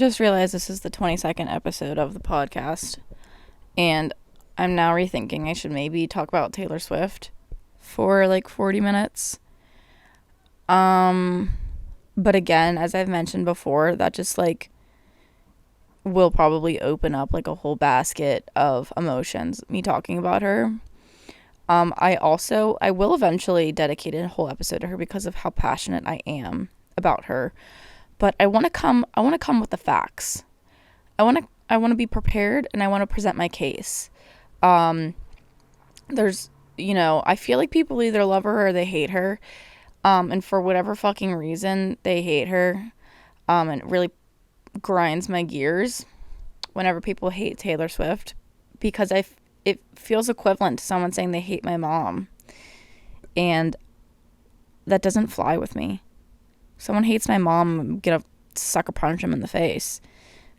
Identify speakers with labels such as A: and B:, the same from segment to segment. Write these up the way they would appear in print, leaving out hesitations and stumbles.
A: just realized this is the 22nd episode of the podcast, and I'm now rethinking I should maybe talk about Taylor Swift for like 40 minutes. But again, as I've mentioned before, that just like will probably open up like a whole basket of emotions, me talking about her. I will eventually dedicate a whole episode to her because of how passionate I am about her. But I want to come with the facts. I want to be prepared, and I want to present my case. There's, I feel like people either love her or they hate her. And for whatever fucking reason, they hate her. And it really grinds my gears whenever people hate Taylor Swift, because it feels equivalent to someone saying they hate my mom. And that doesn't fly with me. Someone hates my mom, I'm gonna sucker punch him in the face.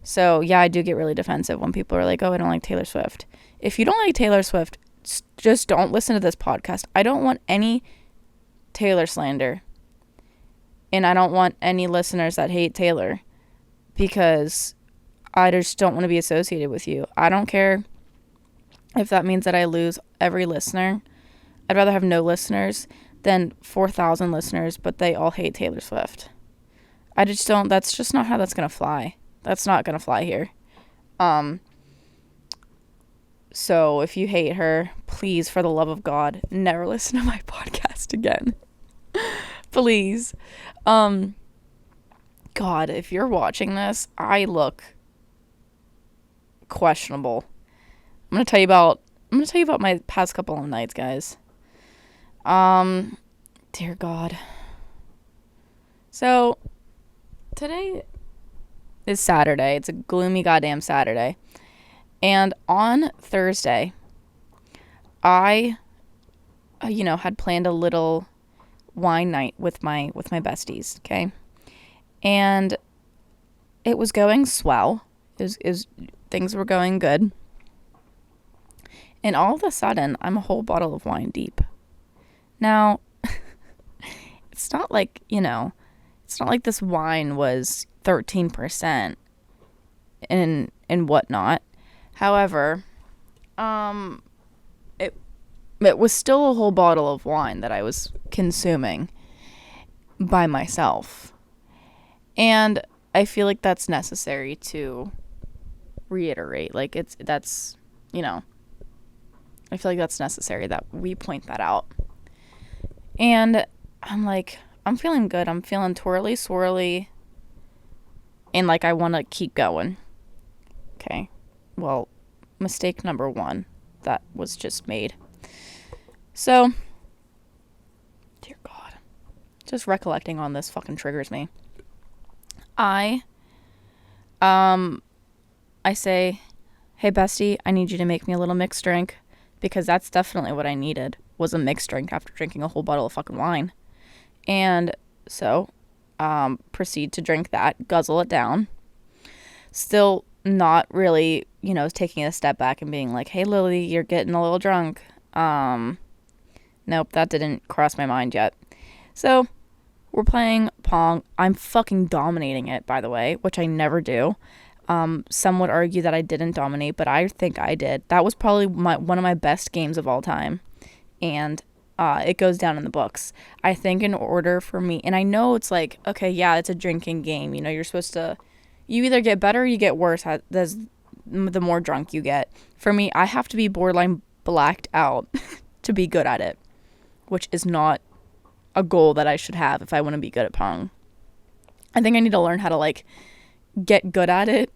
A: So yeah, I do get really defensive when people are like, oh, I don't like Taylor Swift. If you don't like Taylor Swift, just don't listen to this podcast. I don't want any Taylor slander. And I don't want any listeners that hate Taylor, because I just don't want to be associated with you. I don't care if that means that I lose every listener. I'd rather have no listeners than 4,000 listeners, but they all hate Taylor Swift. I just don't, that's just not how that's going to fly. That's not going to fly here. So if you hate her, please, for the love of God, never listen to my podcast again. Please. God, if you're watching this, I look questionable. I'm going to tell you about my past couple of nights, guys. Dear God. So, today is Saturday. It's a gloomy goddamn Saturday. And on Thursday, I, had planned a little wine night with my besties, okay? And it was going swell. Things were going good. And all of a sudden, I'm a whole bottle of wine deep. Now, it's not like, it's not like this wine was 13% and whatnot. However, it was still a whole bottle of wine that I was consuming by myself. And I feel like that's necessary to reiterate. Like, I feel like that's necessary that we point that out. And I'm like, I'm feeling good. I'm feeling twirly, swirly. And like, I want to keep going. Okay. Well, mistake number 1 that was just made. So, dear God, just recollecting on this fucking triggers me. I say, hey bestie, I need you to make me a little mixed drink, because that's definitely what I needed, was a mixed drink after drinking a whole bottle of fucking wine. And so, proceed to drink that, guzzle it down. Still not really, taking a step back and being like, hey Lily, you're getting a little drunk. Nope, that didn't cross my mind yet. So, we're playing Pong. I'm fucking dominating it, by the way, which I never do. Some would argue that I didn't dominate, but I think I did. That was probably one of my best games of all time. And it goes down in the books. I think in order for me, and I know it's like, okay, yeah, it's a drinking game. You're supposed to, you either get better or you get worse as the more drunk you get. For me, I have to be borderline blacked out to be good at it, which is not a goal that I should have if I want to be good at Pong. I think I need to learn how to like get good at it,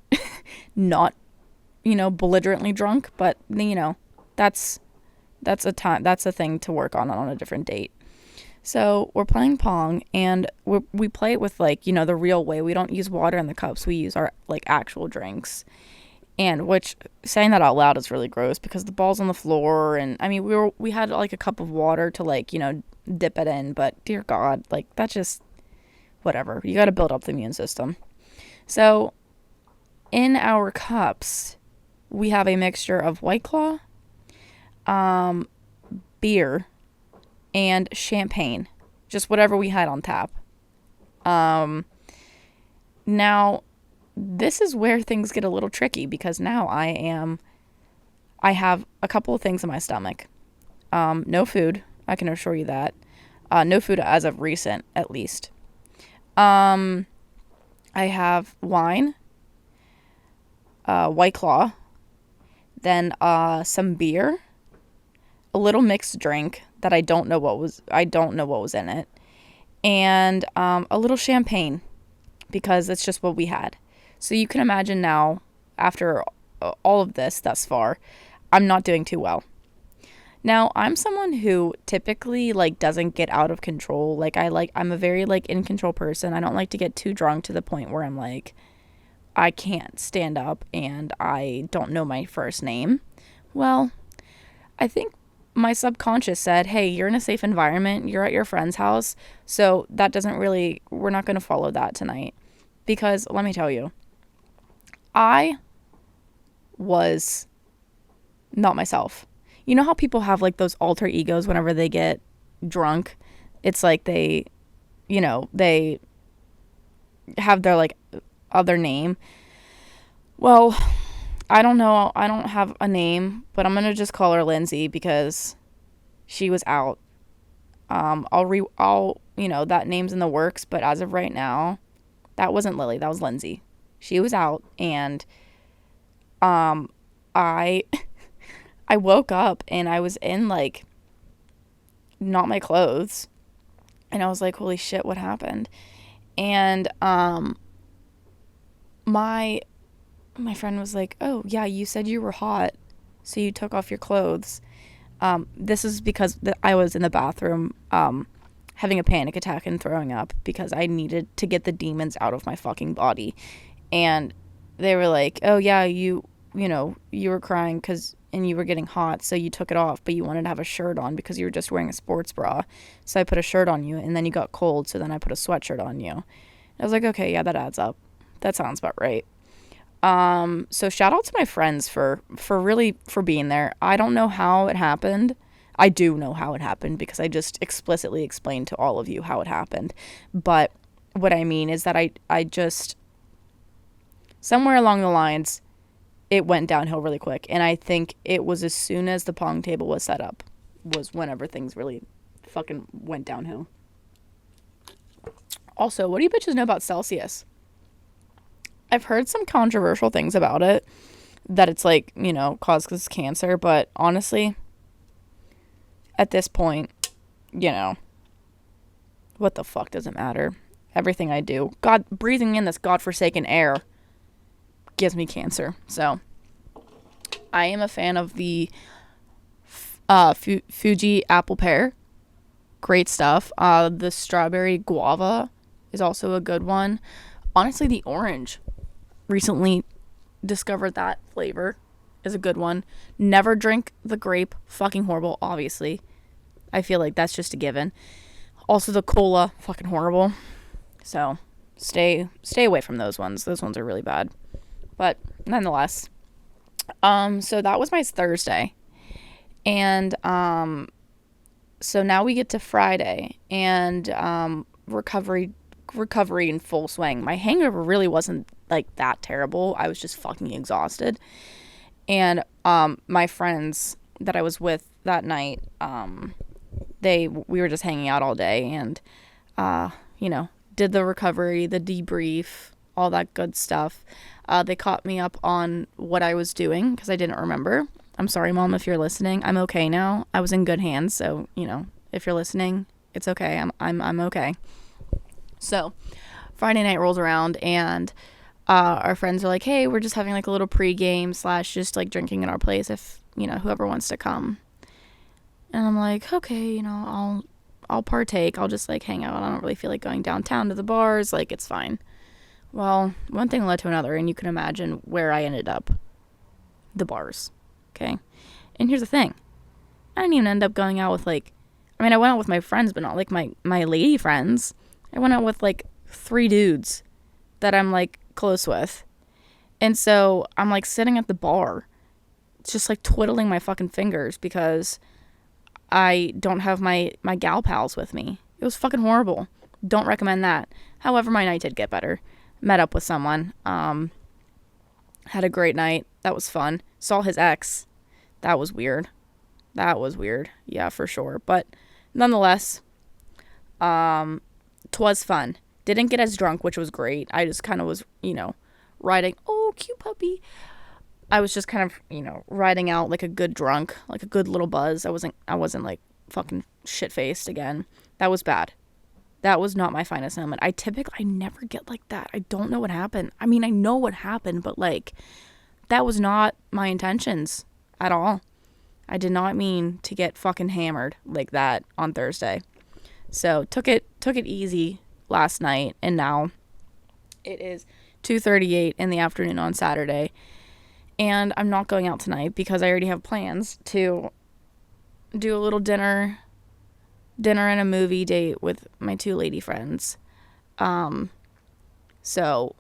A: not, belligerently drunk, but that's a thing to work on a different date. So we're playing Pong, and we play it with like, the real way. We don't use water in the cups. We use our like actual drinks. And which, saying that out loud is really gross, because the ball's on the floor, and I mean, we had like a cup of water to like, dip it in, but dear God, like that's just whatever. You got to build up the immune system. So in our cups, we have a mixture of White Claw, beer, and champagne, just whatever we had on tap. Now, this is where things get a little tricky because now I have a couple of things in my stomach. No food, I can assure you that. No food as of recent, at least. I have wine, White Claw, then some beer, a little mixed drink that I don't know what was in it, and a little champagne because that's just what we had. So you can imagine now, after all of this thus far, I'm not doing too well. Now, I'm someone who typically like doesn't get out of control. I'm a very like in control person. I don't like to get too drunk to the point where I'm like I can't stand up and I don't know my first name. Well, I think my subconscious said, "Hey, you're in a safe environment. You're at your friend's house." So that doesn't really we're not going to follow that tonight. Because let me tell you, I was not myself. You know how people have like those alter egos whenever they get drunk? It's like they have their like other name. Well, I don't know. I don't have a name, but I'm going to just call her Lindsay because she was out. That name's in the works, but as of right now, that wasn't Lily, that was Lindsay. She was out and I I woke up and I was in like not my clothes and I was like, holy shit, what happened? And my friend was like, oh yeah, you said you were hot, so you took off your clothes. This is because I was in the bathroom having a panic attack and throwing up because I needed to get the demons out of my fucking body. And they were like, oh yeah, you were crying and you were getting hot, so you took it off, but you wanted to have a shirt on because you were just wearing a sports bra. So I put a shirt on you, and then you got cold, so then I put a sweatshirt on you. I was like, okay, yeah, that adds up. That sounds about right. So shout out to my friends for being there. I don't know how it happened. I do know how it happened because I just explicitly explained to all of you how it happened. But what I mean is that I just, somewhere along the lines, it went downhill really quick. And I think it was as soon as the pong table was set up was whenever things really fucking went downhill. Also, what do you bitches know about Celsius? I've heard some controversial things about it, that it's like, causes cancer, but honestly, at this point, what the fuck does it matter? Everything I do, breathing in this godforsaken air gives me cancer. So I am a fan of the Fuji apple pear. Great stuff. The strawberry guava is also a good one. Honestly, the orange, recently discovered that flavor, is a good one. Never drink the grape. Fucking horrible, obviously. I feel like that's just a given. Also the cola, fucking horrible. So stay away from those ones. Those ones are really bad. But nonetheless, so that was my Thursday. And so now we get to Friday and recovery in full swing. My hangover really wasn't like that terrible. I was just fucking exhausted. And my friends that I was with that night, we were just hanging out all day and did the recovery, the debrief, all that good stuff. They caught me up on what I was doing because I didn't remember. I'm sorry, Mom, if you're listening. I'm okay now. I was in good hands, so if you're listening, it's okay. I'm okay. So Friday night rolls around and our friends are like, hey, we're just having like a little pregame / just like drinking at our place if whoever wants to come. And I'm like, okay, I'll partake. I'll just like hang out. I don't really feel like going downtown to the bars. Like, it's fine. Well, one thing led to another, and you can imagine where I ended up. The bars. Okay? And here's the thing. I didn't even end up going out with I went out with my friends, but not like my lady friends. I went out with like 3 dudes that I'm like close with. And so I'm like sitting at the bar, just like twiddling my fucking fingers because I don't have my gal pals with me. It was fucking horrible. Don't recommend that. However, my night did get better. met up with someone. Had a great night. That was fun. Saw his ex. That was weird. Yeah, for sure. But nonetheless, 'twas fun. Didn't get as drunk, which was great. I just kind of was, riding. Oh, cute puppy. I was just kind of, riding out like a good drunk, like a good little buzz. I wasn't like fucking shit faced again. That was bad. That was not my finest moment. I never get like that. I don't know what happened. I mean, I know what happened, but like, that was not my intentions at all. I did not mean to get fucking hammered like that on Thursday. So took it easy last night, and now it is 2:38 in the afternoon on Saturday, and I'm not going out tonight because I already have plans to do a little dinner and a movie date with my two lady friends. So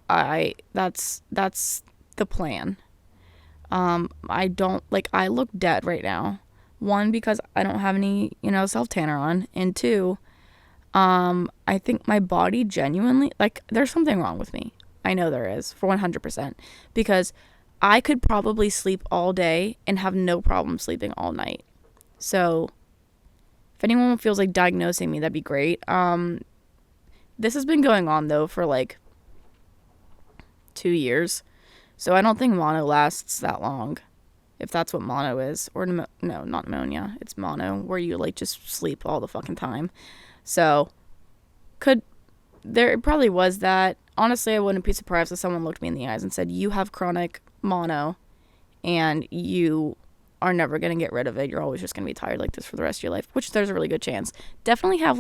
A: that's the plan. I look dead right now. One, because I don't have any, self tanner on, and two, I think my body genuinely, like, there's something wrong with me. I know there is, for 100%, because I could probably sleep all day and have no problem sleeping all night. So if anyone feels like diagnosing me, that'd be great. This has been going on though for like 2 years, so I don't think mono lasts that long, if that's what mono is. Or no, not pneumonia. It's mono, where you like just sleep all the fucking time. So it probably was that. Honestly, I wouldn't be surprised if someone looked me in the eyes and said, you have chronic mono and you are never going to get rid of it. You're always just going to be tired like this for the rest of your life, which there's a really good chance. Definitely have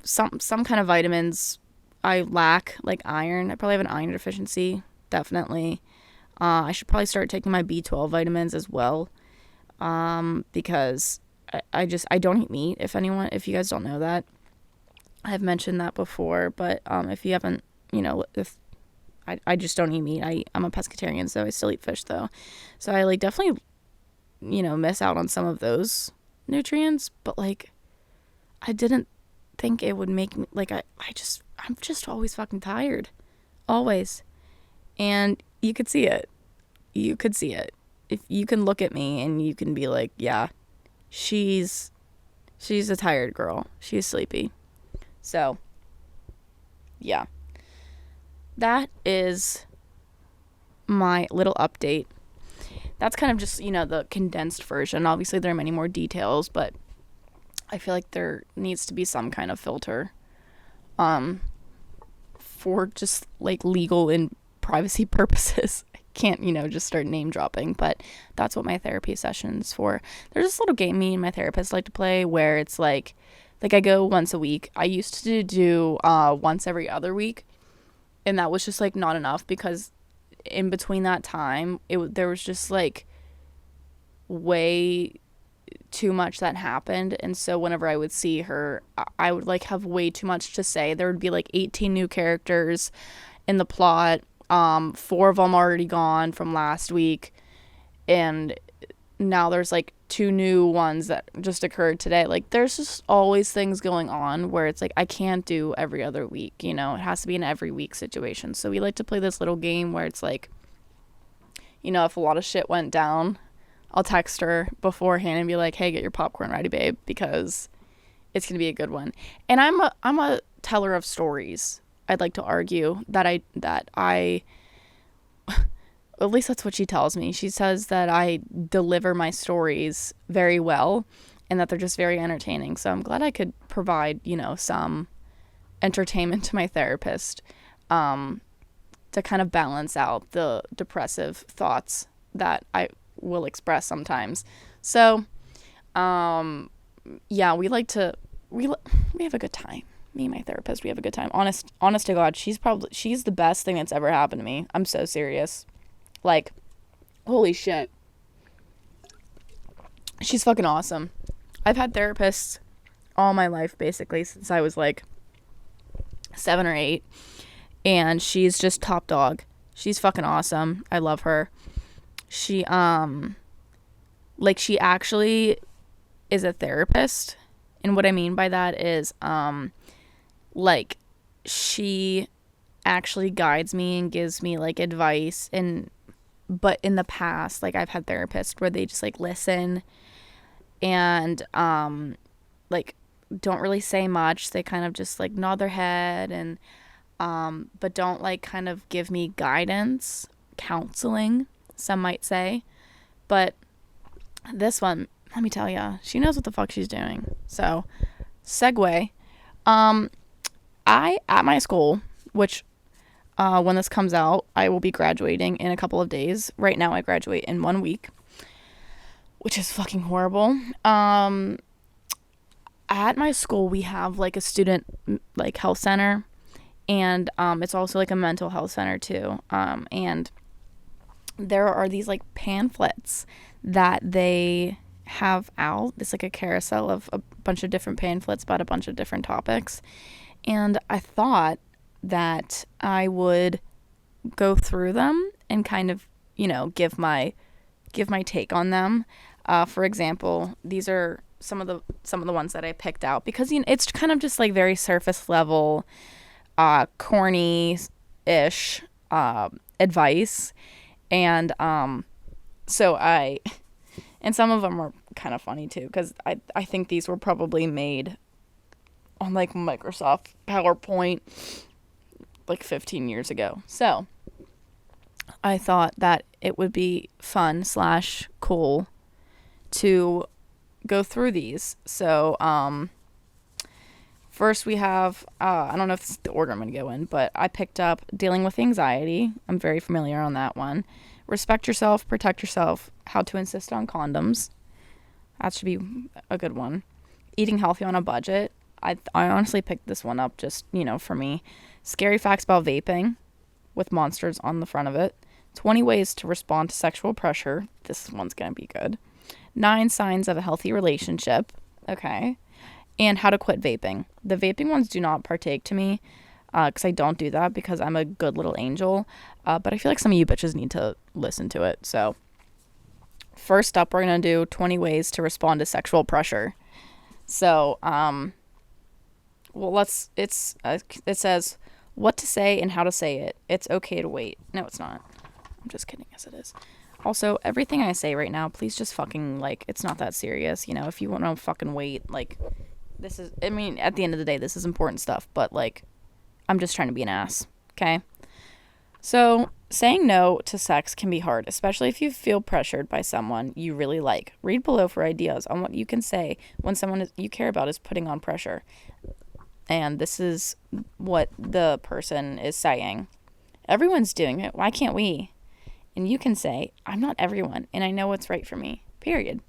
A: some kind of vitamins I lack, like iron. I probably have an iron deficiency, definitely. I should probably start taking my B12 vitamins as well, because I don't eat meat. If you guys don't know that, I've mentioned that before, but if you haven't, if I just don't eat meat. I'm a pescatarian, so I still eat fish though. So I definitely, miss out on some of those nutrients, but I didn't think it would make me I'm just always fucking tired. Always. And you could see it. If you can look at me and you can be like, yeah, she's a tired girl. She's sleepy. So, yeah. That is my little update. That's kind of just, the condensed version. Obviously, there are many more details, but I feel like there needs to be some kind of filter for just, legal and privacy purposes. I can't, just start name dropping, but that's what my therapy session's for. There's this little game me and my therapist like to play where it's like I go once a week. I used to do once every other week, and that was just not enough, because in between that time there was just way too much that happened. And so whenever I would see her, I would have way too much to say. There would be 18 new characters in the plot, 4 of them already gone from last week, and now there's 2 new ones that just occurred today. There's just always things going on where it's I can't do every other week, it has to be an every week situation. So we like to play this little game where it's if a lot of shit went down, I'll text her beforehand and be like, hey, get your popcorn ready, babe, because it's gonna be a good one. And I'm a teller of stories. I'd like to argue that I at least that's what she tells me. She says that I deliver my stories very well and that they're just very entertaining. So I'm glad I could provide, some entertainment to my therapist, to kind of balance out the depressive thoughts that I will express sometimes. So, yeah, we have a good time. Me and my therapist, we have a good time. Honest to God, she's the best thing that's ever happened to me. I'm so serious. Holy shit. She's fucking awesome. I've had therapists all my life, basically, since I was 7 or 8. And she's just top dog. She's fucking awesome. I love her. She, she actually is a therapist. And what I mean by that is, she actually guides me and gives me like advice. And but in the past, like I've had therapists where they just like listen and like don't really say much. They kind of just like nod their head and but don't like kind of give me guidance, counseling, some might say. But this one, let me tell ya, she knows what the fuck she's doing. So, segue. I, at my school, which when this comes out, I will be graduating in a couple of days. Right now, I graduate in 1 week, which is fucking horrible. At my school, we have like a student like health center, and it's also like a mental health center too. And there are these like pamphlets that they have out. It's like a carousel of a bunch of different pamphlets about a bunch of different topics. And I thought that I would go through them and kind of, you know, give my take on them. For example, these are some of the ones that I picked out because, you know, it's kind of just like very surface level, corny-ish advice. And so and some of them are kind of funny too because I think these were probably made on like Microsoft PowerPoint like 15 years ago. So I thought that it would be fun / cool to go through these. So first we have I don't know if this is the order I'm going to go in, but I picked up dealing with anxiety. I'm very familiar on that one. Respect yourself, protect yourself, how to insist on condoms. That should be a good one. Eating healthy on a budget. I honestly picked this one up just, you know, for me. Scary facts about vaping with monsters on the front of it. 20 ways to respond to sexual pressure. This one's going to be good. 9 signs of a healthy relationship. Okay. And how to quit vaping. The vaping ones do not partake to me because I don't do that because I'm a good little angel. But I feel like some of you bitches need to listen to it. So first up, we're going to do 20 ways to respond to sexual pressure. So, well, it says what to say and how to say it. It's okay to wait. No, it's not. I'm just kidding. Yes, it is. Also, everything I say right now, please just fucking, like, it's not that serious. You know, if you want to fucking wait, like, this is, I mean, at the end of the day, this is important stuff. But, like, I'm just trying to be an ass. Okay? So, saying no to sex can be hard, especially if you feel pressured by someone you really like. Read below for ideas on what you can say when someone you care about is putting on pressure. And this is what the person is saying. Everyone's doing it. Why can't we? And you can say, I'm not everyone, and I know what's right for me. Period.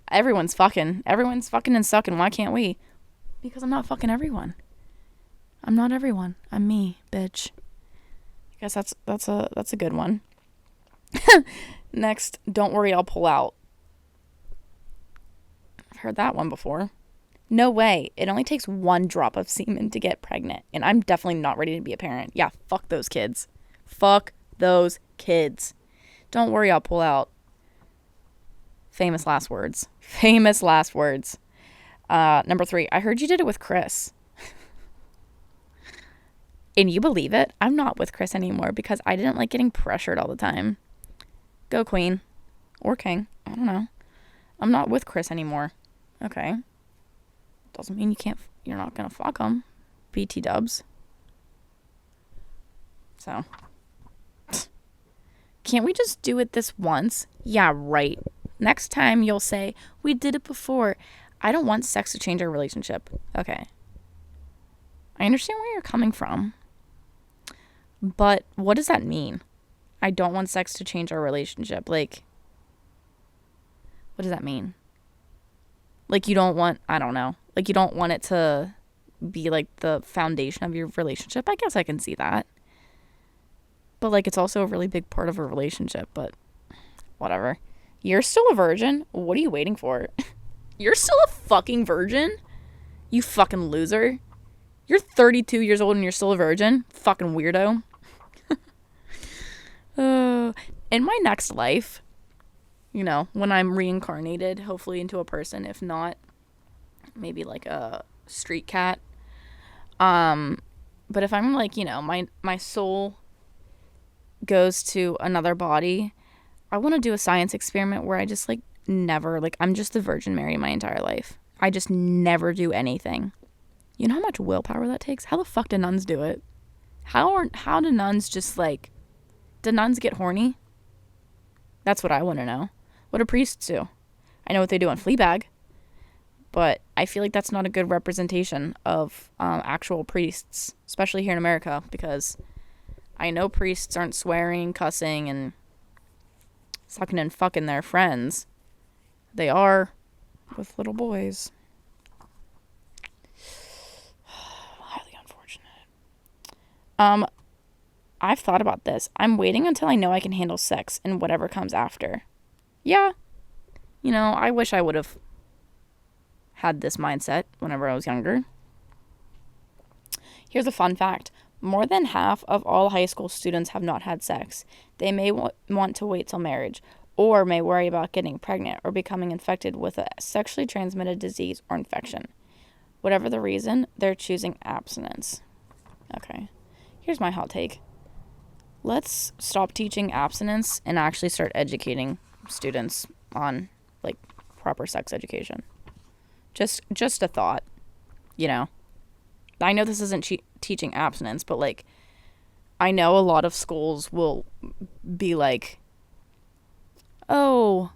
A: Everyone's fucking and sucking. Why can't we? Because I'm not fucking everyone. I'm not everyone. I'm me, bitch. I guess that's a good one. Next, don't worry, I'll pull out. I've heard that one before. No way. It only takes 1 drop of semen to get pregnant. And I'm definitely not ready to be a parent. Yeah, fuck those kids. Fuck those kids. Don't worry, I'll pull out. Famous last words. Famous last words. Number 3. I heard you did it with Chris. And you believe it? I'm not with Chris anymore because I didn't like getting pressured all the time. Go queen. Or king. I don't know. I'm not with Chris anymore. Okay. Doesn't mean you're not gonna fuck him. BT dubs. So. Can't we just do it this once? Yeah, right. Next time you'll say, we did it before. I don't want sex to change our relationship. Okay. I understand where you're coming from. But what does that mean? I don't want sex to change our relationship. Like, what does that mean? Like, you don't want, I don't know. Like, you don't want it to be, like, the foundation of your relationship. I guess I can see that. But, like, it's also a really big part of a relationship. But, whatever. You're still a virgin? What are you waiting for? You're still a fucking virgin? You fucking loser. You're 32 years old and you're still a virgin? Fucking weirdo. In my next life, you know, when I'm reincarnated, hopefully into a person, if not, maybe like a street cat, But if I'm like, my soul goes to another body, I want to do a science experiment where I just like never, like, I'm just the Virgin Mary my entire life. I just never do anything. You know how much willpower that takes? How the fuck do nuns do it? How do nuns just like, do nuns get horny? That's what I want to know. What do priests do? I know what they do on Fleabag, but I feel like that's not a good representation of actual priests, especially here in America, because I know priests aren't swearing, cussing, and sucking and fucking their friends. They are with little boys. Highly unfortunate. I've thought about this. I'm waiting until I know I can handle sex and whatever comes after. Yeah. I wish I would have had this mindset whenever I was younger. Here's a fun fact. More than half of all high school students have not had sex. They may want to wait till marriage, or may worry about getting pregnant or becoming infected with a sexually transmitted disease or infection. Whatever the reason, they're choosing abstinence. Okay. Here's my hot take. Let's stop teaching abstinence and actually start educating students on, like, proper sex education. Just a thought, I know this isn't teaching abstinence, but, like, I know a lot of schools will be like, oh,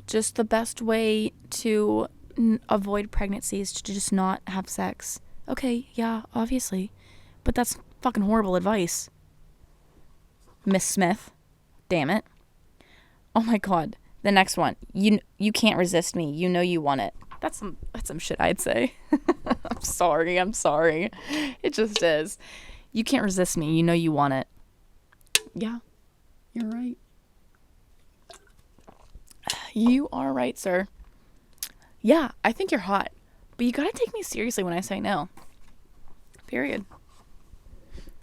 A: just the best way to avoid pregnancy is to just not have sex. Okay, yeah, obviously. But that's fucking horrible advice. Miss Smith. Damn it. Oh my god. The next one. You can't resist me. You know you want it. That's some shit I'd say. I'm sorry. It just is. You can't resist me. You know you want it. Yeah. You're right. You are right, sir. Yeah, I think you're hot. But you gotta take me seriously when I say no. Period.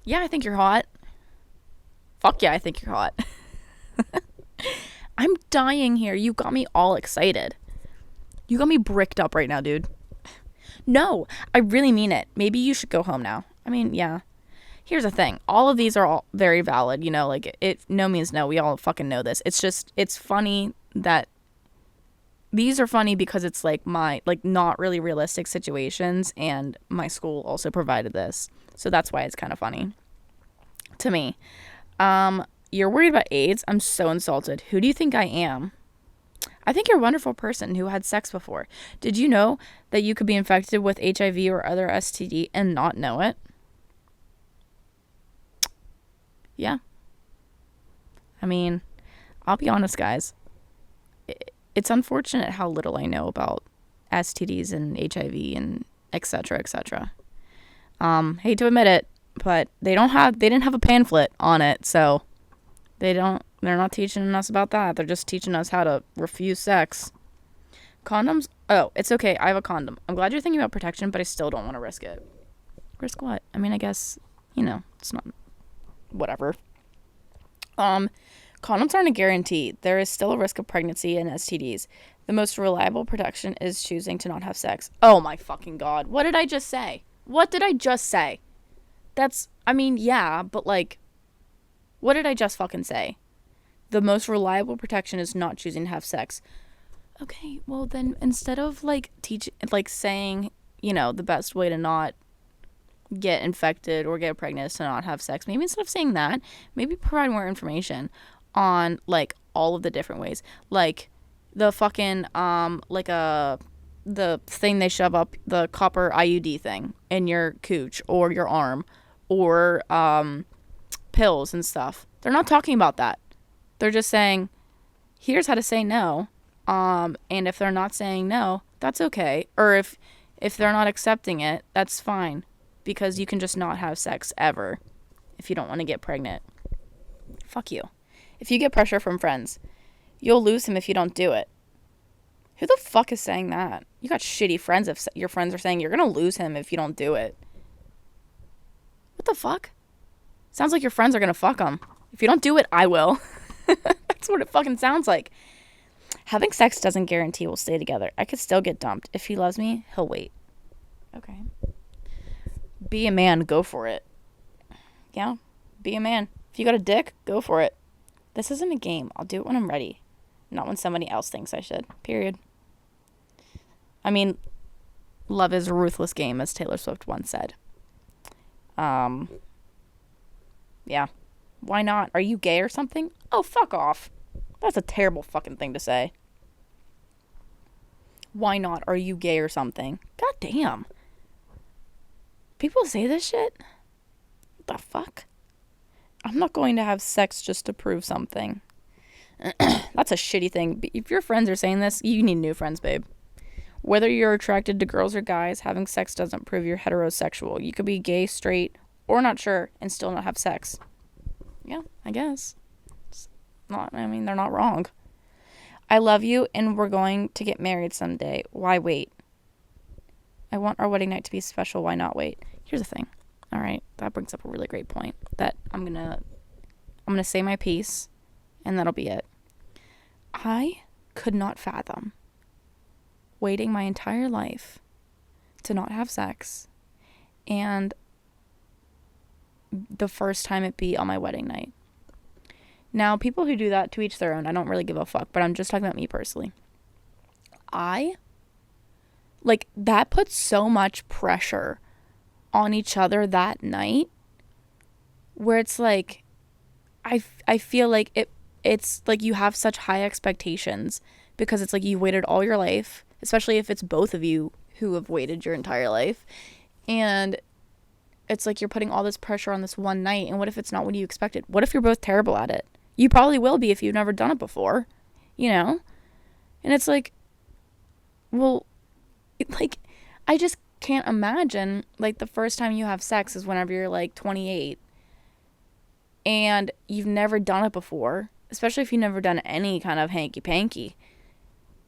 A: Yeah, I think you're hot. Fuck yeah, I think you're hot. I'm dying here. You got me all excited. You got me bricked up right now, dude. No, I really mean it. Maybe you should go home now. I mean, yeah. Here's the thing. All of these are all very valid, like, no means no. We all fucking know this. It's just, it's funny that these are funny because it's like my, like, not really realistic situations, and my school also provided this. So that's why it's kind of funny to me. You're worried about AIDS? I'm so insulted. Who do you think I am? I think you're a wonderful person who had sex before. Did you know that you could be infected with HIV or other STD and not know it? Yeah. I mean, I'll be honest, guys. It's unfortunate how little I know about STDs and HIV and etc., etc. Hate to admit it, but they didn't have a pamphlet on it, so they're not teaching us about that. They're just teaching us how to refuse sex. Condoms? Oh, it's okay. I have a condom. I'm glad you're thinking about protection, but I still don't want to risk it. Risk what? I mean, I guess, it's not, whatever. Condoms aren't a guarantee. There is still a risk of pregnancy and STDs. The most reliable protection is choosing to not have sex. Oh my fucking god. What did I just say? Yeah, but like, what did I just fucking say? The most reliable protection is not choosing to have sex. Okay, well then instead of saying, the best way to not get infected or get pregnant is to not have sex, maybe instead of saying that, maybe provide more information on like all of the different ways. Like the fucking the thing they shove up, the copper IUD thing in your cooch or your arm, or pills and stuff. They're not talking about that. They're just saying, here's how to say no. And if they're not saying no, that's okay. Or if they're not accepting it, that's fine. Because you can just not have sex ever if you don't want to get pregnant. Fuck you. If you get pressure from friends, you'll lose him if you don't do it. Who the fuck is saying that? You got shitty friends if your friends are saying you're going to lose him if you don't do it. What the fuck? Sounds like your friends are going to fuck him. If you don't do it, I will. That's what it fucking sounds like. Having sex doesn't guarantee we'll stay together. I could still get dumped. If he loves me, he'll wait. Okay. be a man, go for it. Yeah, be a man. If you got a dick, go for it. This isn't a game. I'll do it when I'm ready, not when somebody else thinks I should. Period. I mean, love is a ruthless game, as Taylor Swift once said. Yeah. Why not? Are you gay or something? Oh, fuck off. That's a terrible fucking thing to say. Why not? Are you gay or something? God damn. People say this shit? What the fuck? I'm not going to have sex just to prove something. That's a shitty thing. If your friends are saying this, you need new friends, babe. Whether you're attracted to girls or guys, having sex doesn't prove you're heterosexual. You could be gay, straight, or not sure and still not have sex. Yeah, I guess. They're not wrong. I love you and we're going to get married someday. Why wait? I want our wedding night to be special. Why not wait? Here's the thing. All right, that brings up a really great point that I'm gonna say my piece and that'll be it. I could not fathom waiting my entire life to not have sex and the first time it be on my wedding night. Now, people who do that, to each their own. I don't really give a fuck, but I'm just talking about me personally. That puts so much pressure on each other that night where it's like, I feel like it's like you have such high expectations because it's like you waited all your life, especially if it's both of you who have waited your entire life. And it's like you're putting all this pressure on this one night. And what if it's not what you expected? What if you're both terrible at it? You probably will be if you've never done it before, you know? And it's like, well, I just can't imagine, like, the first time you have sex is whenever you're, like, 28 and you've never done it before, especially if you've never done any kind of hanky-panky.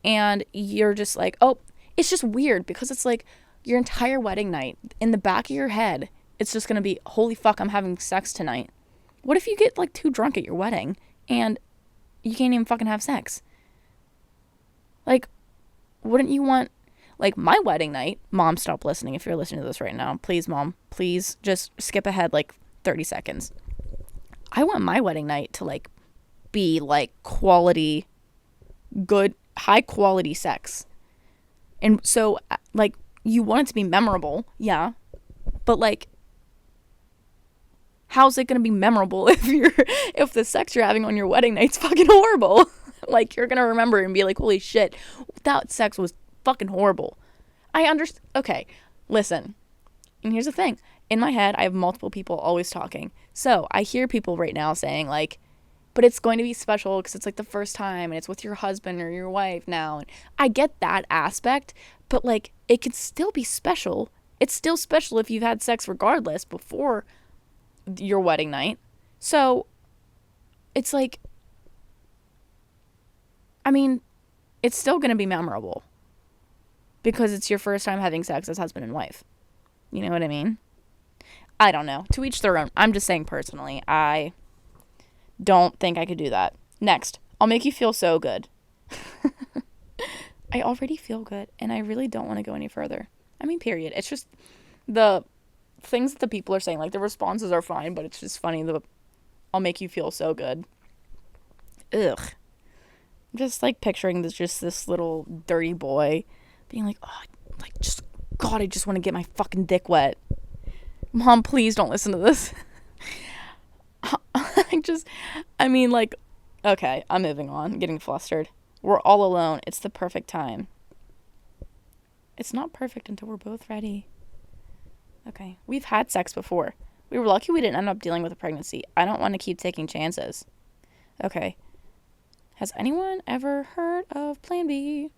A: And you're just like, oh, it's just weird because it's like your entire wedding night, in the back of your head, it's just going to be, holy fuck, I'm having sex tonight. What if you get, like, too drunk at your wedding and you can't even fucking have sex? Like, wouldn't you want, like, my wedding night, Mom, stop listening if you're listening to this right now. Please, Mom, please just skip ahead, like, 30 seconds. I want my wedding night to, like, be, like, quality, good, high-quality sex. And so, like, you want it to be memorable, yeah, but, like, how's it going to be memorable if the sex you're having on your wedding night's fucking horrible? Like, you're going to remember it and be like, holy shit, that sex was fucking horrible. I understand. Okay, listen. And here's the thing. In my head, I have multiple people always talking. So I hear people right now saying, like, but it's going to be special because it's, like, the first time and it's with your husband or your wife now. And I get that aspect, but, like, it could still be special. It's still special if you've had sex regardless before your wedding night. So it's like, I mean, it's still going to be memorable because it's your first time having sex as husband and wife. You know what I mean? I don't know. To each their own. I'm just saying personally, I don't think I could do that. Next, I'll make you feel so good. I already feel good and I really don't want to go any further. I mean, period. It's just the things that the people are saying, like, the responses are fine, but it's just funny. I'll make you feel so good. Ugh. I'm just, like, picturing this little dirty boy being like, oh, like, just, God, I just want to get my fucking dick wet. Mom, please don't listen to this. Okay, I'm moving on. I'm getting flustered. We're all alone. It's the perfect time. It's not perfect until we're both ready. Okay, we've had sex before. We were lucky we didn't end up dealing with a pregnancy. I don't want to keep taking chances. Okay. Has anyone ever heard of Plan B?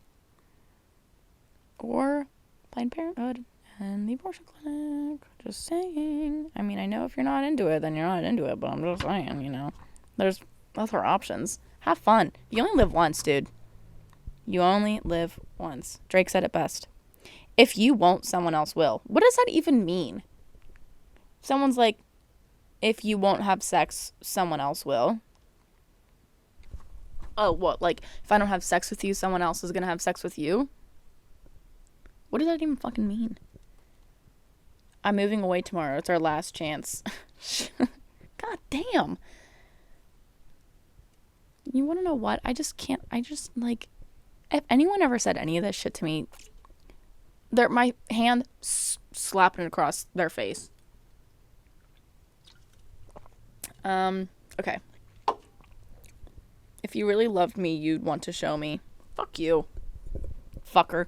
A: Or Planned Parenthood and the abortion clinic? Just saying. I mean, I know if you're not into it, then you're not into it, but I'm just saying, you know. There's other options. Have fun. You only live once, dude. You only live once. Drake said it best. If you won't, someone else will. What does that even mean? Someone's like, if you won't have sex, someone else will. Oh, what? Like, if I don't have sex with you, someone else is going to have sex with you? What does that even fucking mean? I'm moving away tomorrow. It's our last chance. God damn. You want to know what? I just can't. I just, like, if anyone ever said any of this shit to me, my hand slapping across their face. Okay. If you really loved me, you'd want to show me. Fuck you. Fucker.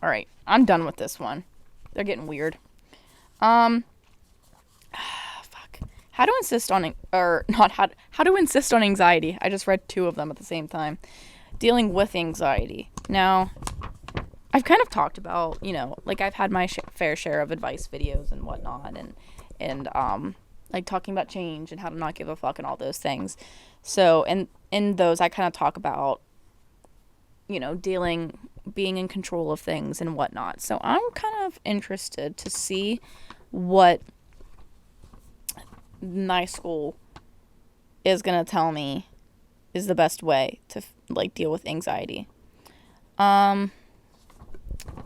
A: Alright, I'm done with this one. They're getting weird. Fuck. How to insist on, how to insist on anxiety. I just read 2 of them at the same time. Dealing with anxiety. Now, I've kind of talked about, like, I've had my fair share of advice videos and whatnot, and like, talking about change and how to not give a fuck and all those things. So, in those, I kind of talk about, being in control of things and whatnot. So, I'm kind of interested to see what my school is going to tell me is the best way to, like, deal with anxiety. I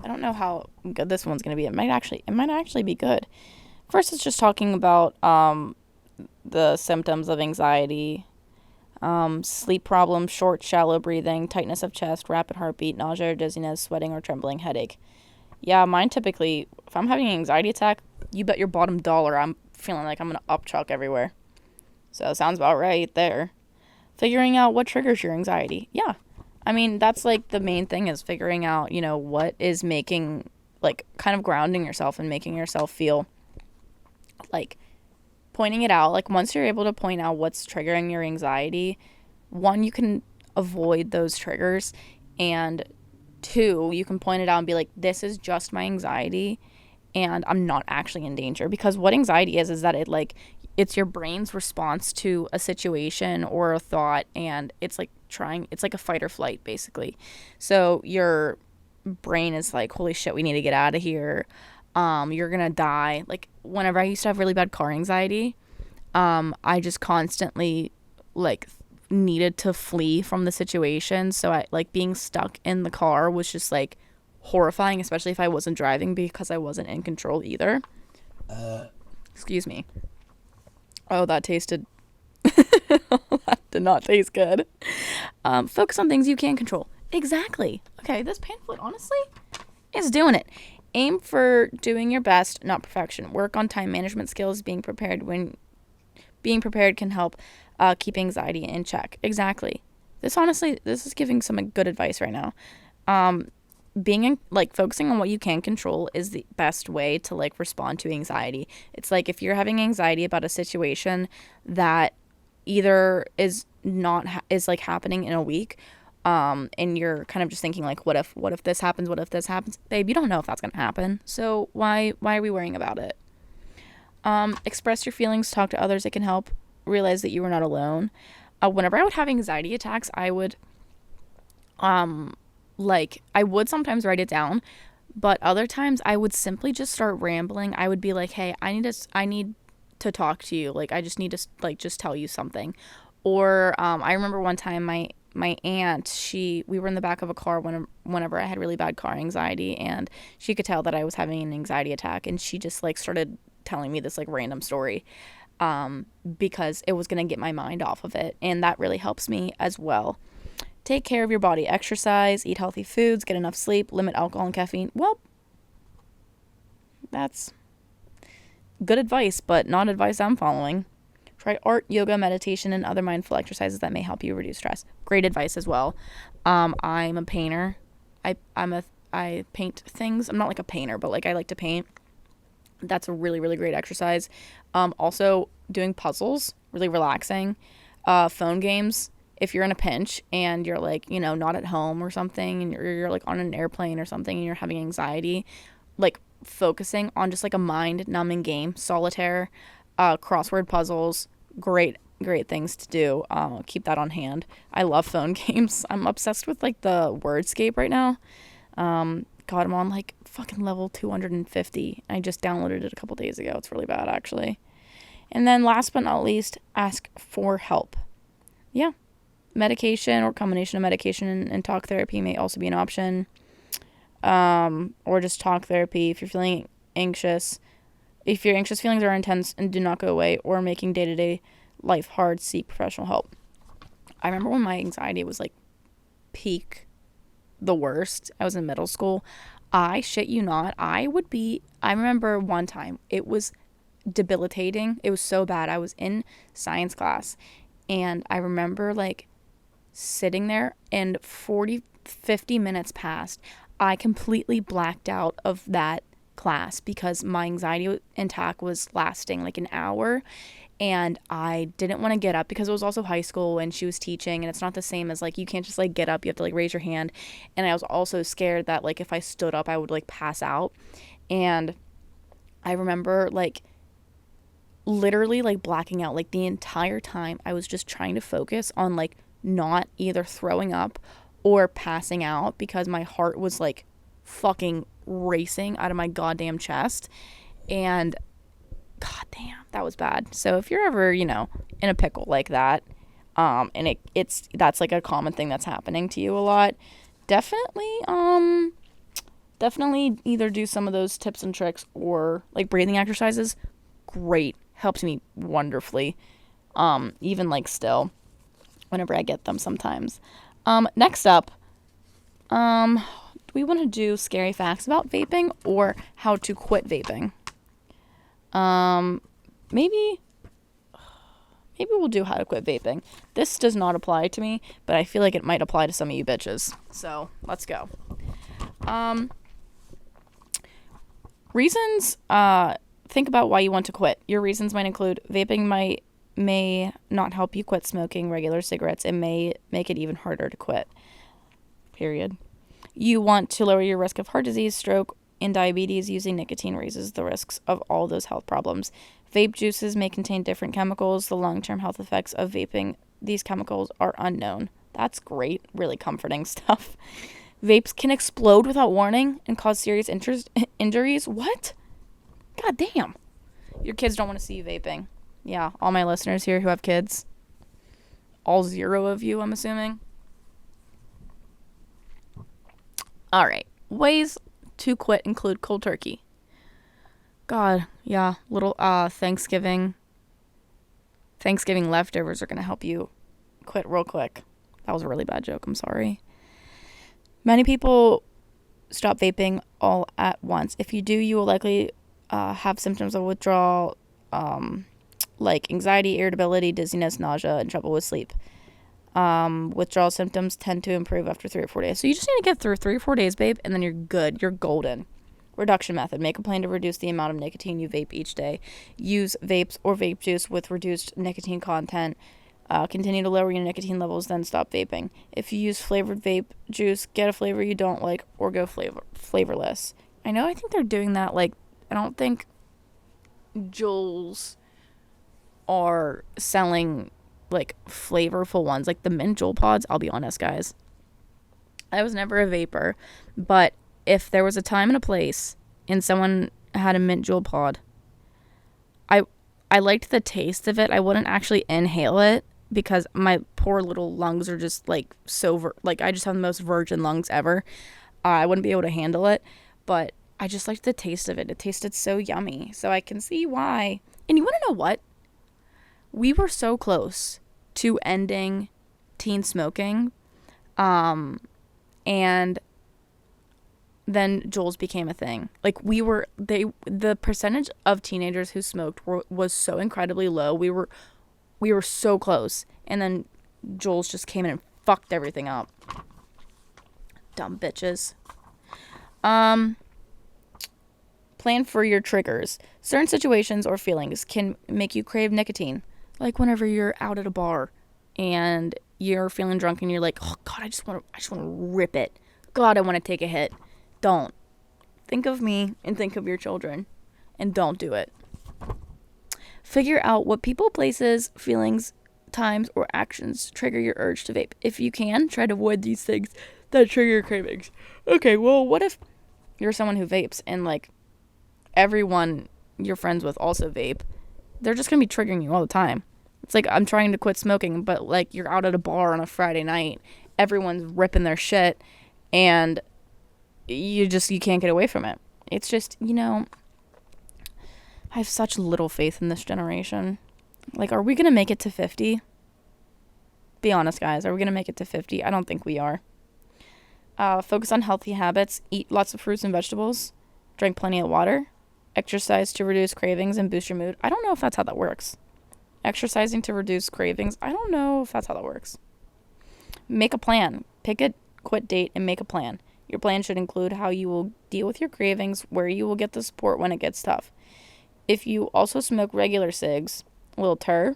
A: don't know how good this one's going to be. It might actually be good. First, it's just talking about the symptoms of anxiety, sleep problems, short, shallow breathing, tightness of chest, rapid heartbeat, nausea or dizziness, sweating or trembling, headache. Yeah, mine typically, if I'm having an anxiety attack, you bet your bottom dollar I'm feeling like I'm going to upchuck everywhere. So, sounds about right there. Figuring out what triggers your anxiety. Yeah. I mean, that's, like, the main thing is figuring out, what is making, like, kind of grounding yourself and making yourself feel, like, pointing it out. Like, once you're able to point out what's triggering your anxiety, 1, you can avoid those triggers, and 2, you can point it out and be like, this is just my anxiety, and I'm not actually in danger. Because what anxiety is that it's your brain's response to a situation or a thought, and it's like a fight or flight, basically. So your brain is like, holy shit, we need to get out of here. You're gonna die. Like, whenever I used to have really bad car anxiety, I just constantly, like, needed to flee from the situation. So I, like, being stuck in the car was just, like, horrifying, especially if I wasn't driving, because I wasn't in control either. Excuse me. Oh, that tasted that did not taste good. Focus on things you can control. Exactly. Okay, this pamphlet, honestly, is doing it. Aim for doing your best, not perfection. Work on time management skills. Being prepared can help keep anxiety in check. Exactly. This is giving some good advice right now. Focusing on what you can control is the best way to, like, respond to anxiety. It's like, if you're having anxiety about a situation that either is like happening in a week, and you're kind of just thinking, like, what if this happens? What if this happens? Babe, you don't know if that's going to happen. So why are we worrying about it? Express your feelings, talk to others. It can help. Realize that you are not alone. Whenever I would have anxiety attacks, I would, I would sometimes write it down, but other times I would simply just start rambling. I would be like, hey, I need to talk to you. Like, I just need to, like, just tell you something. Or, I remember one time my aunt, we were in the back of a car whenever I had really bad car anxiety, and she could tell that I was having an anxiety attack, and she just, like, started telling me this, like, random story, because it was going to get my mind off of it. And that really helps me as well. Take care of your body. Exercise, eat healthy foods, get enough sleep, limit alcohol and caffeine. Well, that's good advice, but not advice I'm following. Try art, yoga, meditation, and other mindful exercises that may help you reduce stress. Great advice as well. I'm a painter. I paint things. I'm not like a painter, but, like, I like to paint. That's a really, really great exercise. Also, doing puzzles, really relaxing. Phone games. If you're in a pinch and you're, like, not at home or something, and you're like on an airplane or something, and you're having anxiety, like, focusing on just, like, a mind numbing game, solitaire, crossword puzzles, great things to do. Keep that on hand. I love phone games. I'm obsessed with, like, the Wordscape right now. God, I'm on, like, fucking level 250. I just downloaded it a couple days ago. It's really bad, actually. And then last but not least, ask for help. Yeah. Medication or combination of medication and talk therapy may also be an option. Or just talk therapy if you're feeling anxious. If your anxious feelings are intense and do not go away or making day-to-day life hard, seek professional help. I remember when my anxiety was like peak the worst. I was in middle school. I shit you not. I remember one time it was debilitating. It was so bad. I was in science class and I remember like sitting there and 50 minutes passed. I completely blacked out of that class because my anxiety attack was lasting like an hour and I didn't want to get up because it was also high school and she was teaching and it's not the same as like you can't just like get up, you have to like raise your hand. And I was also scared that like if I stood up I would like pass out. And I remember like literally like blacking out like the entire time. I was just trying to focus on like not either throwing up or passing out because my heart was like fucking racing out of my goddamn chest. And goddamn, that was bad. So if you're ever, in a pickle like that, and that's like a common thing that's happening to you a lot, definitely either do some of those tips and tricks or like breathing exercises. Great, helps me wonderfully. Even like still, whenever I get them sometimes. Next up, do we want to do scary facts about vaping or how to quit vaping? Maybe we'll do how to quit vaping. This does not apply to me, but I feel like it might apply to some of you bitches. So let's go. Reasons, think about why you want to quit. Your reasons might include vaping may not help you quit smoking regular cigarettes. It may make it even harder to quit. Period. You want to lower your risk of heart disease, stroke, and diabetes. Using nicotine raises the risks of all those health problems. Vape juices may contain different chemicals. The long-term health effects of vaping these chemicals are unknown. That's great. Really comforting stuff. Vapes can explode without warning and cause serious injuries. What? God damn. Your kids don't want to see you vaping. Yeah, all my listeners here who have kids. All 0 of you, I'm assuming. All right. Ways to quit include cold turkey. God, yeah, little Thanksgiving leftovers are going to help you quit real quick. That was a really bad joke. I'm sorry. Many people stop vaping all at once. If you do, you will likely have symptoms of withdrawal, like anxiety, irritability, dizziness, nausea, and trouble with sleep. Withdrawal symptoms tend to improve after 3 or 4 days. So you just need to get through 3 or 4 days, babe, and then you're good. You're golden. Reduction method. Make a plan to reduce the amount of nicotine you vape each day. Use vapes or vape juice with reduced nicotine content. Continue to lower your nicotine levels, then stop vaping. If you use flavored vape juice, get a flavor you don't like or go flavorless. I think they're doing that. Like, I don't think Juuls are selling like flavorful ones, like the mint Juul pods. I'll be honest, guys, I was never a vapor, but if there was a time and a place and someone had a mint Juul pod, I liked the taste of it. I wouldn't actually inhale it because my poor little lungs are just like I just have the most virgin lungs ever. I wouldn't be able to handle it, but I just liked the taste of it. It tasted so yummy. So I can see why. And you want to know what? We were so close to ending teen smoking. And then Juuls became a thing. Like the percentage of teenagers who smoked was so incredibly low. We were so close. And then Juuls just came in and fucked everything up. Dumb bitches. Plan for your triggers. Certain situations or feelings can make you crave nicotine. Like whenever you're out at a bar and you're feeling drunk and you're like, oh God, I just want to rip it. God, I want to take a hit. Don't. Think of me and think of your children and don't do it. Figure out what people, places, feelings, times, or actions trigger your urge to vape. If you can, try to avoid these things that trigger your cravings. Okay, well, what if you're someone who vapes and like everyone you're friends with also vape? They're just going to be triggering you all the time. It's like I'm trying to quit smoking, but like you're out at a bar on a Friday night, everyone's ripping their shit, and you can't get away from it. It's just, I I have such little faith in this generation. Like, are we going to make it to 50? Be honest, guys. Are we going to make it to 50? I don't think we are. Focus on healthy habits. Eat lots of fruits and vegetables. Drink plenty of water. Exercise to reduce cravings and boost your mood. I don't know if that's how that works. Exercising to reduce cravings. I don't know if that's how that works. Make a plan. Pick a quit date and make a plan. Your plan should include how you will deal with your cravings, where you will get the support when it gets tough. If you also smoke regular cigs, will Tur,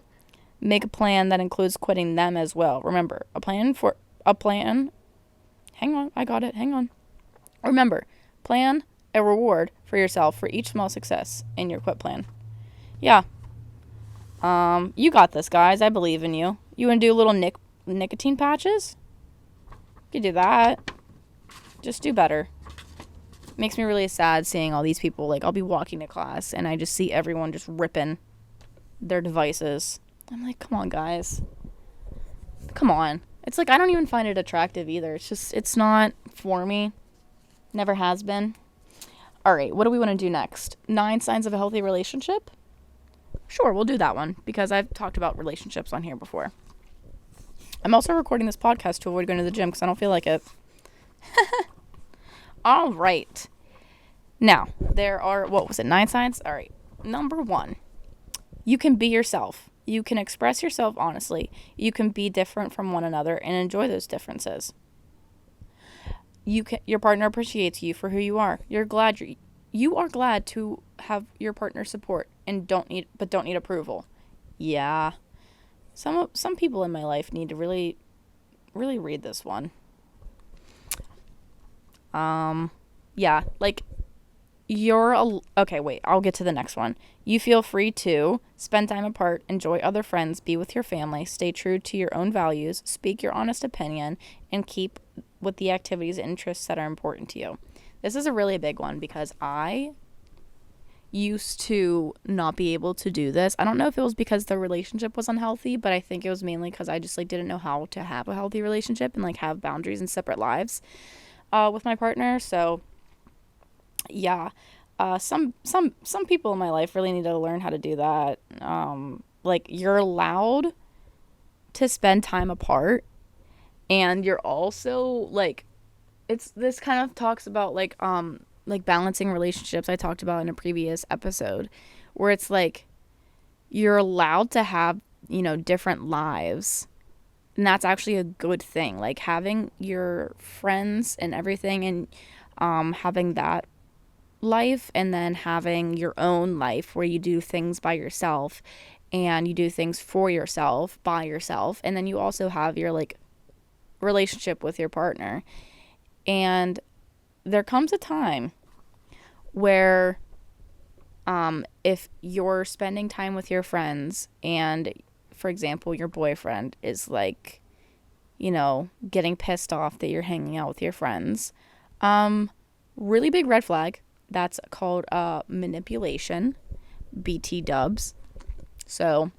A: make a plan that includes quitting them as well. Remember, hang on, I got it, hang on. Remember, plan a reward for yourself for each small success in your quit plan. Yeah. You got this, guys. I believe in you. You want to do little nicotine patches? You can do that. Just do better. Makes me really sad seeing all these people. Like, I'll be walking to class and I just see everyone just ripping their devices. I'm like, come on, guys. Come on. It's like, I don't even find it attractive either. It's not for me. Never has been. All right, what do we want to do next? 9 signs of a healthy relationship? Sure, we'll do that one because I've talked about relationships on here before. I'm also recording this podcast to avoid going to the gym because I don't feel like it. All right. Now, there are, 9 signs? All right. Number 1, you can be yourself. You can express yourself honestly. You can be different from one another and enjoy those differences. Your partner appreciates you for who you are. You are glad to have your partner's support and don't need approval. Yeah. Some people in my life need to really, really read this one. Yeah, like, okay, wait, I'll get to the next one. You feel free to spend time apart, enjoy other friends, be with your family, stay true to your own values, speak your honest opinion, and keep with the activities and interests that are important to you. This is a really big one because I used to not be able to do this. I don't know if it was because the relationship was unhealthy, but I think it was mainly because I just, like, didn't know how to have a healthy relationship and, like, have boundaries and separate lives with my partner. So yeah, some people in my life really need to learn how to do that. Like, you're allowed to spend time apart, and you're also, like, this kind of talks about, like balancing relationships I talked about in a previous episode, where it's like you're allowed to have, different lives. And that's actually a good thing. Like, having your friends and everything and having that life, and then having your own life where you do things by yourself and you do things for yourself by yourself. And then you also have your, like, relationship with your partner. And there comes a time where if you're spending time with your friends and, for example, your boyfriend is, like, getting pissed off that you're hanging out with your friends, really big red flag. That's called manipulation, BT dubs. So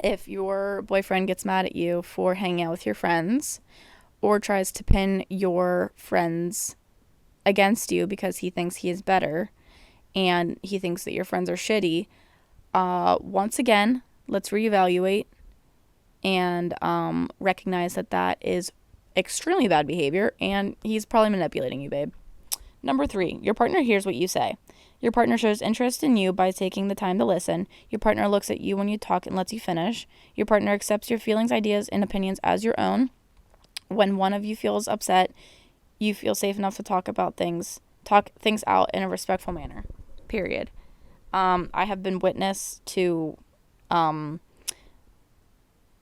A: if your boyfriend gets mad at you for hanging out with your friends or tries to pin your friends against you because he thinks he is better and he thinks that your friends are shitty, once again, let's reevaluate and recognize that is extremely bad behavior, and he's probably manipulating you, babe. Number 3, your partner hears what you say. Your partner shows interest in you by taking the time to listen. Your partner looks at you when you talk and lets you finish. Your partner accepts your feelings, ideas, and opinions as your own. When one of you feels upset, you feel safe enough to talk things out in a respectful manner. Period. I have been witness to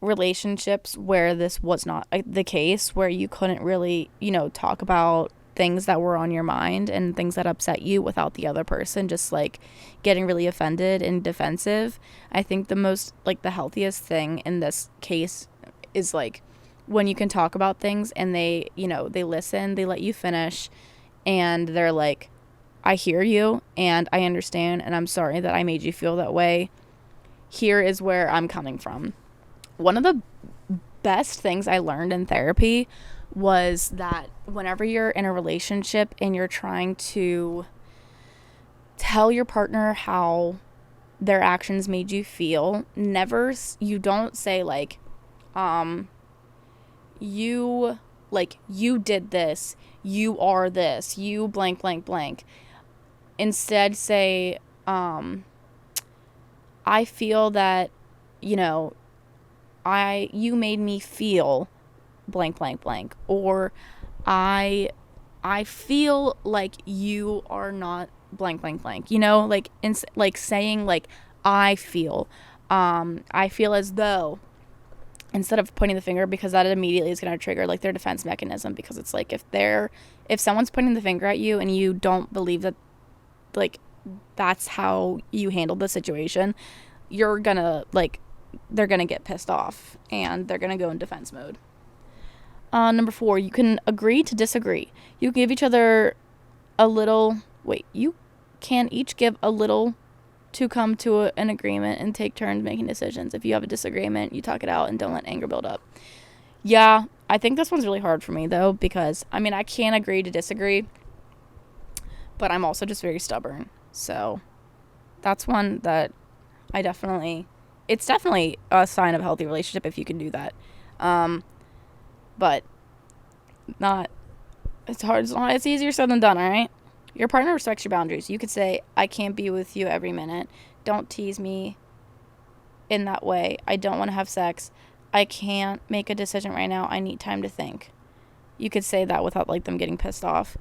A: relationships where this was not the case, where you couldn't really, talk about things that were on your mind and things that upset you without the other person just, like, getting really offended and defensive. I think the healthiest thing in this case is, like, when you can talk about things and they listen, they let you finish, and they're like, I hear you and I understand, and I'm sorry that I made you feel that way. Here is where I'm coming from. One of the best things I learned in therapy was that whenever you're in a relationship and you're trying to tell your partner how their actions made you feel. You don't say like, you did this, you are this, you blank blank blank. Instead say, I feel that, you know, you made me feel blank blank blank, or I feel like you are not blank blank blank, you know, like saying like I feel as though, instead of pointing the finger, because that immediately is going to trigger like their defense mechanism, because it's like if someone's pointing the finger at you and you don't believe that like that's how you handled the situation, they're gonna get pissed off and they're gonna go in defense mode. Number 4, you can agree to disagree. You can each give a little to come to an agreement and take turns making decisions. If you have a disagreement, you talk it out and don't let anger build up. Yeah, I think this one's really hard for me though, because I mean, I can't agree to disagree, but I'm also just very stubborn. So that's one that it's definitely a sign of a healthy relationship if you can do that. But it's hard. It's easier said than done, all right? Your partner respects your boundaries. You could say, I can't be with you every minute. Don't tease me in that way. I don't want to have sex. I can't make a decision right now. I need time to think. You could say that without like them getting pissed off.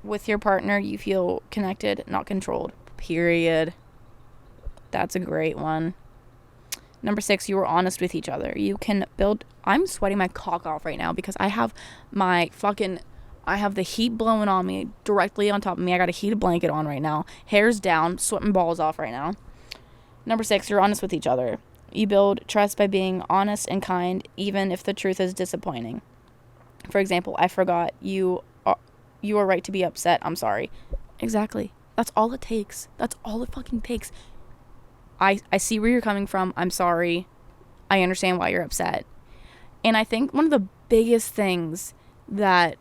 A: With your partner, you feel connected, not controlled. Period. That's a great one. Number 6, you are honest with each other. You can build... I'm sweating my cock off right now because I have the heat blowing on me directly on top of me. I got a heated blanket on right now. Hair's down, sweating balls off right now. Number 6, you're honest with each other. You build trust by being honest and kind, even if the truth is disappointing. For example, I forgot you are right to be upset. I'm sorry. Exactly. That's all it takes. That's all it fucking takes. I see where you're coming from. I'm sorry. I understand why you're upset. And I think one of the biggest things that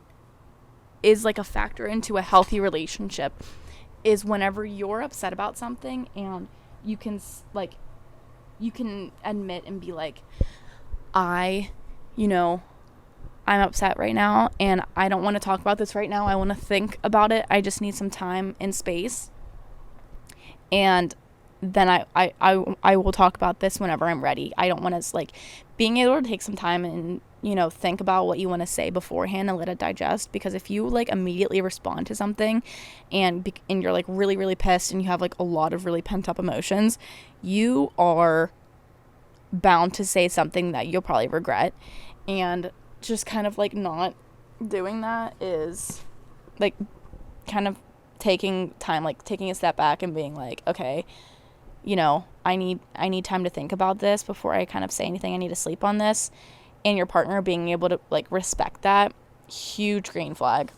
A: is like a factor into a healthy relationship is whenever you're upset about something and you can admit and be like, I'm upset right now and I don't want to talk about this right now. I want to think about it. I just need some time and space. And then I will talk about this whenever I'm ready. I don't want to, being able to take some time and, think about what you want to say beforehand and let it digest. Because if you, immediately respond to something and you're, really, really pissed and you have, a lot of really pent-up emotions, you are bound to say something that you'll probably regret. And just kind of, not doing that is, kind of taking time, taking a step back and being okay, I need time to think about this before I kind of say anything. I need to sleep on this. And your partner being able to respect that, huge green flag.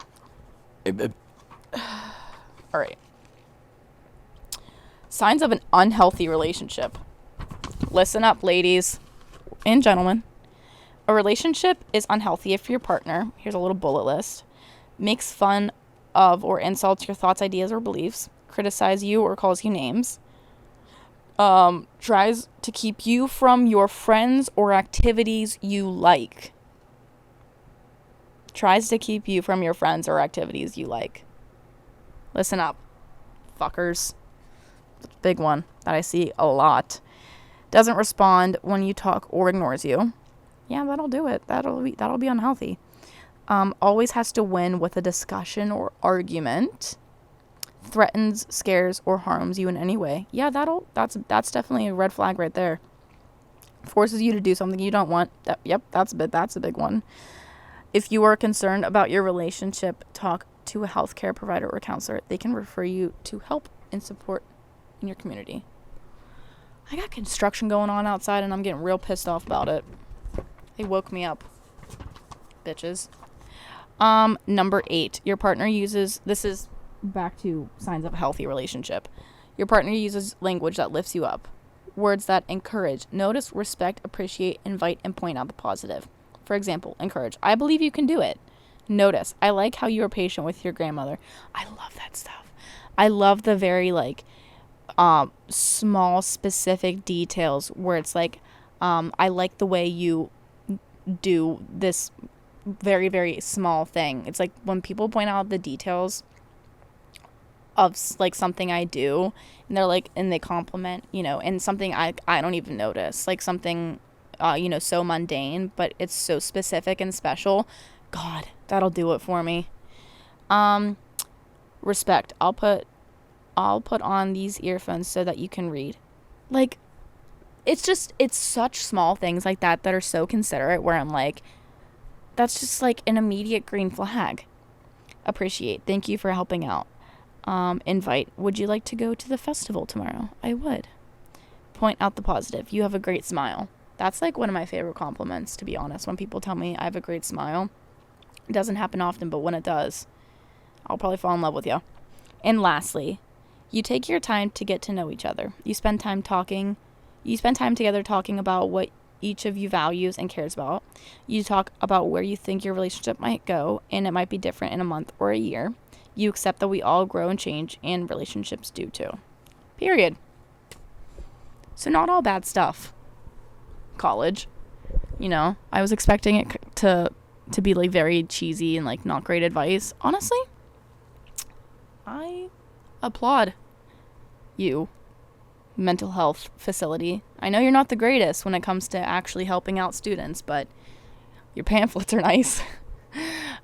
A: All right. Signs of an unhealthy relationship. Listen up, ladies and gentlemen. A relationship is unhealthy if your partner, here's a little bullet list, makes fun of or insults your thoughts, ideas, or beliefs, criticize you or calls you names, tries to keep you from your friends or activities you like. Tries to keep you from your friends or activities you like. Listen up, fuckers. That's a big one that I see a lot. Doesn't respond when you talk or ignores you. Yeah, that'll do it. That'll be unhealthy. Always has to win with a discussion or argument. Threatens, scares, or harms you in any way. Yeah, that's definitely a red flag right there. Forces you to do something you don't want. That's a big one. If you are concerned about your relationship, talk to a healthcare provider or counselor. They can refer you to help and support in your community. I got construction going on outside and I'm getting real pissed off about it. They woke me up. Bitches. Number 8. Your partner uses... This is back to signs of a healthy relationship. Your partner uses language that lifts you up. Words that encourage, notice, respect, appreciate, invite, and point out the positive. For example, encourage. I believe you can do it. Notice. I like how you are patient with your grandmother. I love that stuff. I love the very, small specific details where it's like, I like the way you do this very, very small thing. It's like when people point out the details of like something I do, and they're like, and they compliment, and something I don't even notice, like something, so mundane, but it's so specific and special. God, that'll do it for me. Respect. I'll put on these earphones so that you can read. Like, it's such small things like that are so considerate, where I'm like, that's just like an immediate green flag. Appreciate. Thank you for helping out. Invite. Would you like to go to the festival tomorrow? I would. Point out the positive. You have a great smile. That's like one of my favorite compliments, to be honest. When people tell me I have a great smile, it doesn't happen often, but when it does, I'll probably fall in love with you. And lastly, you take your time to get to know each other. You spend time together talking about what each of you values and cares about. You talk about where you think your relationship might go, and it might be different in a month or a year. You accept that we all grow and change, and relationships do too. Period. So not all bad stuff. College. I was expecting it to be like very cheesy and like not great advice. Honestly, I applaud you, mental health facility. I know you're not the greatest when it comes to actually helping out students, but your pamphlets are nice.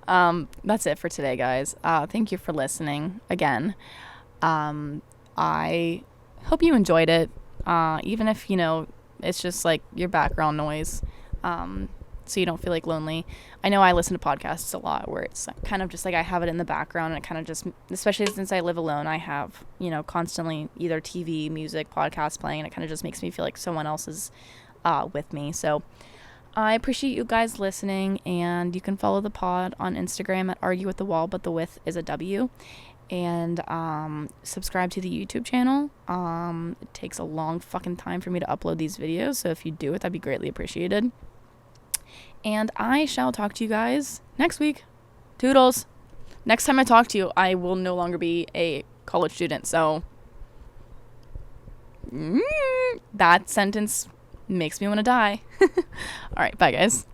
A: That's it for today, guys. Thank you for listening again. I hope you enjoyed it, even if, it's just like your background noise, so you don't feel like lonely. I know I listen to podcasts a lot where it's kind of just like I have it in the background, and it kind of just, especially since I live alone, I have, constantly either TV, music, podcasts playing, and it kind of just makes me feel like someone else is with me. So I appreciate you guys listening, and you can follow the pod on Instagram at Argue with the Wall, but the with is a W. And subscribe to the YouTube channel. It takes a long fucking time for me to upload these videos, so if you do it, that'd be greatly appreciated. And I shall talk to you guys next week. Toodles. Next time I talk to you, I will no longer be a college student, so that sentence makes me want to die. All right, bye guys.